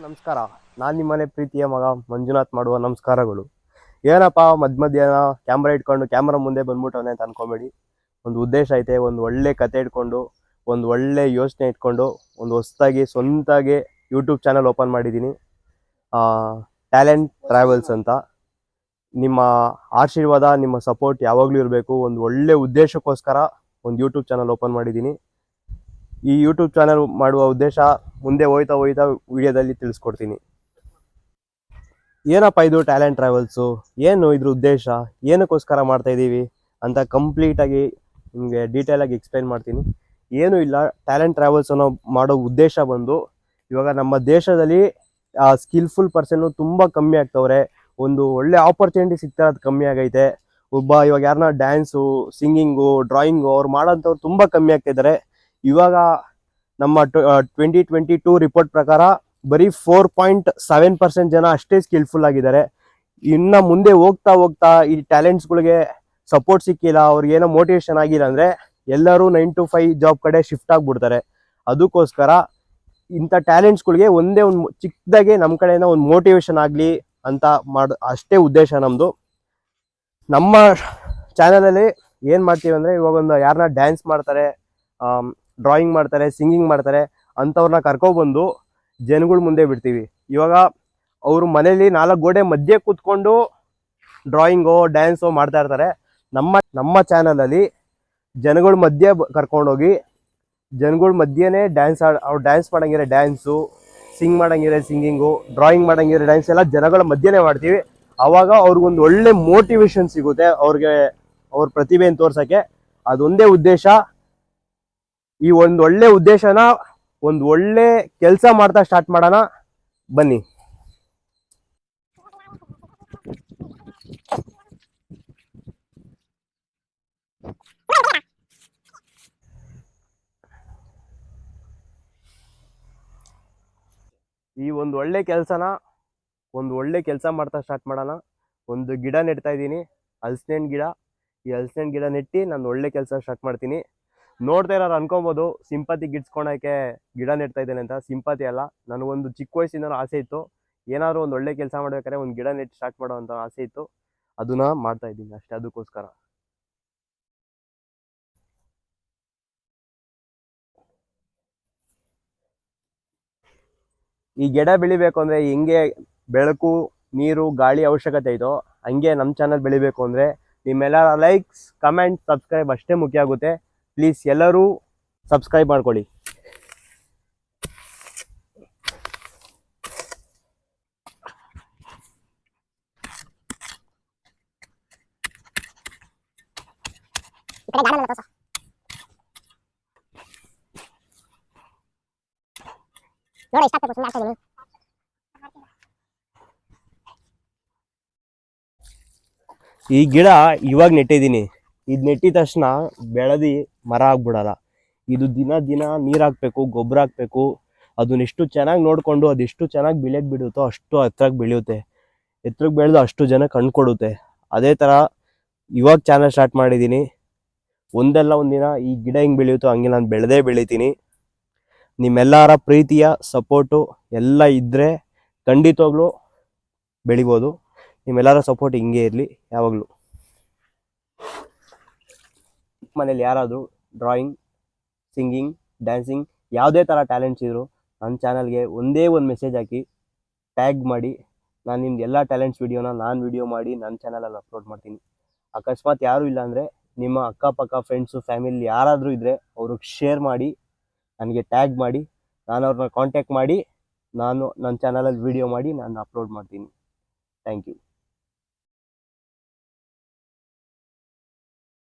ನಮಸ್ಕಾರ. ನಾನು ನಿಮ್ಮನೆ ಪ್ರೀತಿಯ ಮಗ ಮಂಜುನಾಥ್ ಮಾಡುವ ನಮಸ್ಕಾರಗಳು. ಏನಪ್ಪ ಮಧ್ಯಾಹ್ನ ಕ್ಯಾಮ್ರಾ ಇಟ್ಕೊಂಡು ಕ್ಯಾಮ್ರಾ ಮುಂದೆ ಬಂದ್ಬಿಟ್ಟವನೆ ಅಂತ ಅನ್ಕೊಬೇಡಿ. ಒಂದು ಉದ್ದೇಶ ಐತೆ, ಒಂದು ಒಳ್ಳೆ ಕತೆ ಇಟ್ಕೊಂಡು, ಒಂದು ಒಳ್ಳೆ ಯೋಚನೆ ಇಟ್ಕೊಂಡು, ಒಂದು ಹೊಸದಾಗಿ ಸ್ವಂತಾಗಿ ಯೂಟ್ಯೂಬ್ ಚಾನಲ್ ಓಪನ್ ಮಾಡಿದ್ದೀನಿ, ಟ್ಯಾಲೆಂಟ್ ಟ್ರಾವೆಲ್ಸ್ ಅಂತ. ನಿಮ್ಮ ಆಶೀರ್ವಾದ, ನಿಮ್ಮ ಸಪೋರ್ಟ್ ಯಾವಾಗಲೂ ಇರಬೇಕು. ಒಂದು ಒಳ್ಳೆ ಉದ್ದೇಶಕ್ಕೋಸ್ಕರ ಒಂದು ಯೂಟ್ಯೂಬ್ ಚಾನಲ್ ಓಪನ್ ಮಾಡಿದ್ದೀನಿ. ಈ ಯೂಟ್ಯೂಬ್ ಚಾನಲ್ ಮಾಡುವ ಉದ್ದೇಶ ಮುಂದೆ ಹೋಯ್ತಾ ವಿಡಿಯೋದಲ್ಲಿ ತಿಳಿಸ್ಕೊಡ್ತೀನಿ. ಏನಪ್ಪ ಇದು ಟ್ಯಾಲೆಂಟ್ ಟ್ರಾವೆಲ್ಸು, ಏನು ಇದ್ರ ಉದ್ದೇಶ, ಏನಕ್ಕೋಸ್ಕರ ಮಾಡ್ತಾ ಇದ್ದೀವಿ ಅಂತ ಕಂಪ್ಲೀಟಾಗಿ ನಿಮಗೆ ಡೀಟೇಲಾಗಿ ಎಕ್ಸ್ಪ್ಲೈನ್ ಮಾಡ್ತೀನಿ. ಏನೂ ಇಲ್ಲ, ಟ್ಯಾಲೆಂಟ್ ಟ್ರಾವೆಲ್ಸ್ ಅನ್ನೋ ಮಾಡೋ ಉದ್ದೇಶ ಬಂದು, ಇವಾಗ ನಮ್ಮ ದೇಶದಲ್ಲಿ ಸ್ಕಿಲ್ಫುಲ್ ಪರ್ಸನ್ನು ತುಂಬ ಕಮ್ಮಿ ಆಗ್ತವ್ರೆ. ಒಂದು ಒಳ್ಳೆ ಆಪರ್ಚುನಿಟಿ ಸಿಗ್ತಾ ಇರೋದು ಕಮ್ಮಿ ಆಗೈತೆ. ಇವಾಗ ಯಾರನ್ನ ಡ್ಯಾನ್ಸು, ಸಿಂಗಿಂಗು, ಡ್ರಾಯಿಂಗು ಅವ್ರು ಮಾಡೋಂಥವ್ರು ತುಂಬ ಕಮ್ಮಿ ಆಗ್ತಾ ಇದ್ದಾರೆ. ಇವಾಗ ನಮ್ಮ 2022 ರಿಪೋರ್ಟ್ ಪ್ರಕಾರ ಬರೀ 4.7% ಜನ ಅಷ್ಟೇ ಸ್ಕಿಲ್ಫುಲ್ ಆಗಿದ್ದಾರೆ. ಇನ್ನು ಮುಂದೆ ಹೋಗ್ತಾ ಹೋಗ್ತಾ ಈ ಟ್ಯಾಲೆಂಟ್ಸ್ಗಳಿಗೆ ಸಪೋರ್ಟ್ ಸಿಕ್ಕಿಲ್ಲ, ಅವ್ರಿಗೆ ಏನೋ ಮೋಟಿವೇಶನ್ ಆಗಿಲ್ಲ ಅಂದರೆ ಎಲ್ಲರೂ 9 to 5 ಜಾಬ್ ಕಡೆ ಶಿಫ್ಟ್ ಆಗಿಬಿಡ್ತಾರೆ. ಅದಕ್ಕೋಸ್ಕರ ಇಂಥ ಟ್ಯಾಲೆಂಟ್ಸ್ಗಳಿಗೆ ಒಂದೇ ಒಂದು ಚಿಕ್ಕದಾಗೆ ನಮ್ಮ ಕಡೆಯಿಂದ ಒಂದು ಮೋಟಿವೇಶನ್ ಆಗಲಿ ಅಂತ ಅಷ್ಟೇ ಉದ್ದೇಶ ನಮ್ಮದು. ನಮ್ಮ ಚಾನಲಲ್ಲಿ ಏನು ಮಾಡ್ತೀವಿ ಅಂದರೆ, ಇವಾಗ ಒಂದು ಯಾರನ್ನ ಡ್ಯಾನ್ಸ್ ಮಾಡ್ತಾರೆ, ಡ್ರಾಯಿಂಗ್ ಮಾಡ್ತಾರೆ, ಸಿಂಗಿಂಗ್ ಮಾಡ್ತಾರೆ ಅಂಥವ್ರನ್ನ ಕರ್ಕೊಬಂದು ಜನಗಳ ಮುಂದೆ ಬಿಡ್ತೀವಿ. ಇವಾಗ ಅವರು ಮನೇಲಿ 4 ಗೋಡೆ ಮಧ್ಯೆ ಕೂತ್ಕೊಂಡು ಡ್ರಾಯಿಂಗೋ ಡ್ಯಾನ್ಸೋ ಮಾಡ್ತಾ ಇರ್ತಾರೆ. ನಮ್ಮ ಚಾನಲಲ್ಲಿ ಜನಗಳ ಮಧ್ಯೆ ಕರ್ಕೊಂಡೋಗಿ ಜನಗಳ ಮಧ್ಯೆನೇ ಅವ್ರು ಡ್ಯಾನ್ಸ್ ಮಾಡಂಗಿರೋ ಡ್ಯಾನ್ಸು, ಸಿಂಗ್ ಮಾಡಂಗಿರೋ ಸಿಂಗಿಂಗು, ಡ್ರಾಯಿಂಗ್ ಮಾಡಂಗಿರೋ ಡ್ಯಾನ್ಸ್ ಎಲ್ಲ ಜನಗಳ ಮಧ್ಯೆನೇ ಮಾಡ್ತೀವಿ. ಆವಾಗ ಅವ್ರಿಗೊಂದು ಒಳ್ಳೆ ಮೋಟಿವೇಶನ್ ಸಿಗುತ್ತೆ, ಅವ್ರಿಗೆ ಅವ್ರ ಪ್ರತಿಭೆಯನ್ನು ತೋರ್ಸೋಕ್ಕೆ. ಅದೊಂದೇ ಉದ್ದೇಶ. ಈ ಒಂದು ಒಳ್ಳೆ ಉದ್ದೇಶನ ಒಂದು ಒಳ್ಳೆ ಕೆಲಸ ಮಾಡ್ತಾ ಸ್ಟಾರ್ಟ್ ಮಾಡೋಣ ಬನ್ನಿ. ಈ ಒಂದು ಒಳ್ಳೆ ಕೆಲಸ ಮಾಡ್ತಾ ಸ್ಟಾರ್ಟ್ ಮಾಡೋಣ. ಒಂದು ಗಿಡ ನೆಡ್ತಾ ಇದ್ದೀನಿ, ಹಲಸಿನ ಹಣ್ಣು ಗಿಡ. ಈ ಹಲಸಿನ ಹಣ್ಣು ಗಿಡ ನೆಟ್ಟು ನಾನು ಒಳ್ಳೆ ಕೆಲಸ ಸ್ಟಾರ್ಟ್ ಮಾಡ್ತೀನಿ. ನೋಡ್ತಾ ಇರೋರು ಅನ್ಕೊಬೋದು ಸಿಂಪತಿ ಗಿಡ್ಸ್ಕೊಳಕ್ಕೆ ಗಿಡ ನೆಡ್ತಾ ಇದ್ದೇನೆ ಅಂತ. ಸಿಂಪತಿ ಅಲ್ಲ, ನನಗೊಂದು ಚಿಕ್ಕ ವಯಸ್ಸಿನ ಆಸೆ ಇತ್ತು, ಏನಾದರೂ ಒಂದು ಒಳ್ಳೆ ಕೆಲಸ ಮಾಡ್ಬೇಕಾದ್ರೆ ಒಂದು ಗಿಡ ನೆಟ್ಟು ಸ್ಟಾರ್ಟ್ ಮಾಡೋ ಅಂತ ಆಸೆ ಇತ್ತು. ಅದನ್ನ ಮಾಡ್ತಾ ಇದ್ದೀನಿ ಅಷ್ಟೇ. ಅದಕ್ಕೋಸ್ಕರ ಈ ಗಿಡ ಬೆಳಿಬೇಕು ಅಂದರೆ ಹೆಂಗೆ ಬೆಳಕು, ನೀರು, ಗಾಳಿ ಅವಶ್ಯಕತೆ ಐತೋ ಹಂಗೆ ನಮ್ಮ ಚಾನಲ್ ಬೆಳಿಬೇಕು ಅಂದರೆ ನಿಮ್ಮೆಲ್ಲರ ಲೈಕ್ಸ್, ಕಮೆಂಟ್, ಸಬ್ಸ್ಕ್ರೈಬ್ ಅಷ್ಟೇ ಮುಖ್ಯ ಆಗುತ್ತೆ. ಪ್ಲೀಸ್ ಎಲ್ಲರೂ ಸಬ್ಸ್ಕ್ರೈಬ್ ಮಾಡ್ಕೊಳ್ಳಿ. ಈ ಗಿಡ ಇವಾಗ ನೆಟ್ಟಿದ್ದೀನಿ. ಇದು ನೆಟ್ಟಿದ ತಕ್ಷಣ ಬೆಳೆದು ಮರ ಆಗ್ಬಿಡಲ್ಲ. ಇದು ದಿನ ನೀರು ಹಾಕ್ಬೇಕು, ಗೊಬ್ಬರ ಹಾಕ್ಬೇಕು. ಅದನ್ನೆಷ್ಟು ಚೆನ್ನಾಗಿ ನೋಡಿಕೊಂಡು ಅದೆಷ್ಟು ಚೆನ್ನಾಗಿ ಬೆಳೆಯೋಕೆ ಬಿಡುತ್ತೋ ಅಷ್ಟು ಎತ್ತರಕ್ಕೆ ಬೆಳೆಯುತ್ತೆ. ಎತ್ತರಕ್ಕೆ ಬೆಳೆದು ಅಷ್ಟು ಜನ ಕಂಡುಕೊಡುತ್ತೆ. ಅದೇ ಥರ ಇವಾಗ ಚಾನಲ್ ಸ್ಟಾರ್ಟ್ ಮಾಡಿದ್ದೀನಿ. ಒಂದಲ್ಲ ಒಂದಿನ ಈ ಗಿಡ ಹೆಂಗೆ ಬೆಳೆಯುತ್ತೋ ಹಂಗೆ ನಾನು ಬೆಳಿತೀನಿ. ನಿಮ್ಮೆಲ್ಲರ ಪ್ರೀತಿಯ ಸಪೋರ್ಟು ಎಲ್ಲ ಇದ್ದರೆ ಖಂಡಿತವಾಗ್ಲೂ ಬೆಳಿಬೋದು. ನಿಮ್ಮೆಲ್ಲರ ಸಪೋರ್ಟ್ ಹಿಂಗೆ ಇರಲಿ ಯಾವಾಗಲೂ. ಮನೇಲಿ ಯಾರಾದರೂ ಡ್ರಾಯಿಂಗ್, ಸಿಂಗಿಂಗ್, ಡ್ಯಾನ್ಸಿಂಗ್ ಯಾವುದೇ ಥರ ಟ್ಯಾಲೆಂಟ್ಸ್ ಇದ್ದರು ನನ್ನ ಚಾನಲ್ಗೆ ಒಂದೇ ಒಂದು ಮೆಸೇಜ್ ಹಾಕಿ ಟ್ಯಾಗ್ ಮಾಡಿ. ನಾನು ನಿಮ್ದು ಎಲ್ಲ ಟ್ಯಾಲೆಂಟ್ಸ್ ವೀಡಿಯೋನ ನಾನು ವೀಡಿಯೋ ಮಾಡಿ ನನ್ನ ಚಾನಲಲ್ಲಿ ಅಪ್ಲೋಡ್ ಮಾಡ್ತೀನಿ. ಅಕಸ್ಮಾತ್ ಯಾರೂ ಇಲ್ಲ ಅಂದರೆ ನಿಮ್ಮ ಅಕ್ಕಪಕ್ಕ ಫ್ರೆಂಡ್ಸು, ಫ್ಯಾಮಿಲಿ ಯಾರಾದರೂ ಇದ್ದರೆ ಅವ್ರಿಗೆ ಶೇರ್ ಮಾಡಿ, ನನಗೆ ಟ್ಯಾಗ್ ಮಾಡಿ. ನಾನು ಅವ್ರನ್ನ ಕಾಂಟ್ಯಾಕ್ಟ್ ಮಾಡಿ ನಾನು ನನ್ನ ಚಾನಲಲ್ಲಿ ವೀಡಿಯೋ ಮಾಡಿ ನಾನು ಅಪ್ಲೋಡ್ ಮಾಡ್ತೀನಿ. Thank you.